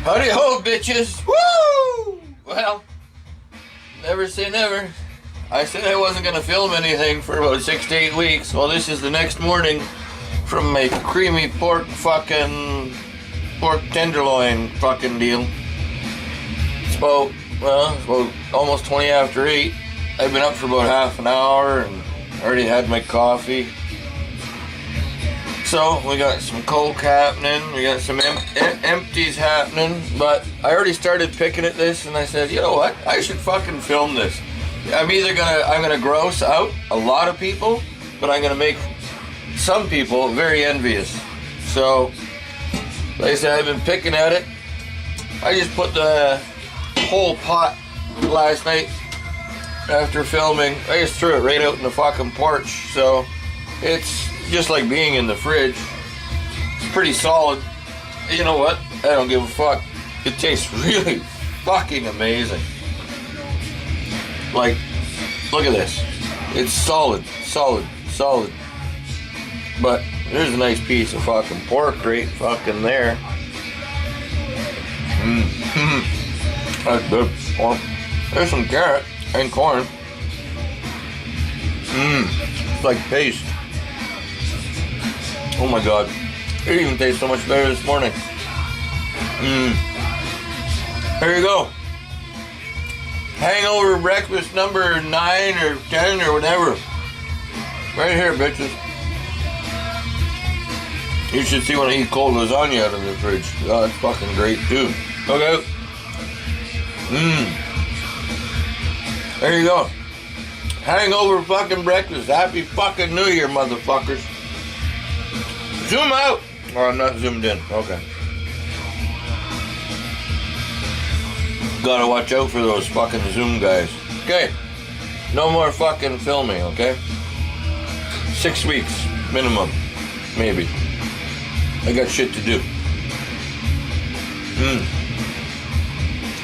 Howdy ho, bitches! Woo! Well, never say never. I said I wasn't gonna film anything for about 6 to 8 weeks. Well, this is the next morning from my creamy pork tenderloin fucking deal. It's about almost 20 after 8. I've been up for about half an hour and already had my coffee. So we got some coke happening, we got some empties happening, but I already started picking at this and I said, you know what, I should fucking film this. I'm gonna gross out a lot of people, but I'm gonna make some people very envious. So, like I said, I've been picking at it. I just put the whole pot last night after filming. I just threw it right out in the fucking porch, so it's just like being in the fridge. It's pretty solid. You know what? I don't give a fuck. It tastes really fucking amazing. Like, look at this. It's solid. But there's a nice piece of fucking pork right fucking there. That's good. Or there's some carrot and corn. It's like paste. Oh my god. It even tastes so much better this morning. Here you go. Hangover breakfast number 9 or 10 or whatever. Right here, bitches. You should see when I eat cold lasagna out of the fridge. Oh, it's fucking great too. Okay. There you go. Hangover fucking breakfast. Happy fucking New Year, motherfuckers. Zoom out. Oh, I'm not zoomed in. Okay. Gotta watch out for those fucking Zoom guys. Okay. No more fucking filming, okay? 6 weeks minimum. Maybe. I got shit to do.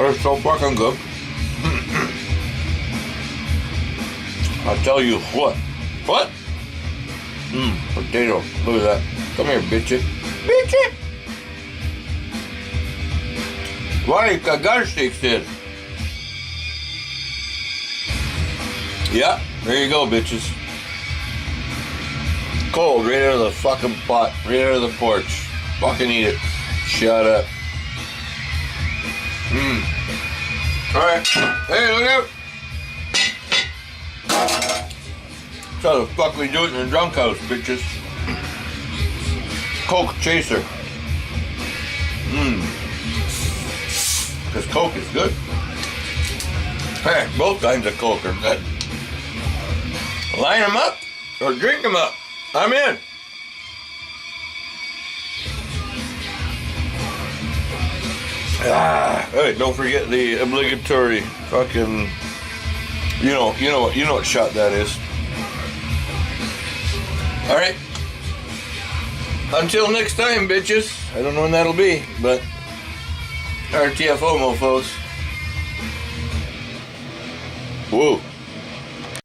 It's so fucking good. I'll tell you what. What? Potato. Look at that. Come here, bitchy. Bitchy! Why kagarshik did? Yeah, there you go, bitches. Cold, right out of the fucking pot, right out of the porch. Fucking eat it. Shut up. Alright. Hey, look out! That's how the fuck we do it in the drunk house, bitches. Coke chaser. Because Coke is good. Hey, both kinds of Coke are good. Line them up or drink them up. I'm in. Hey, don't forget the obligatory fucking. You know what shot that is. All right. Until next time, bitches. I don't know when that'll be, but RTFO, mofos. Whoa.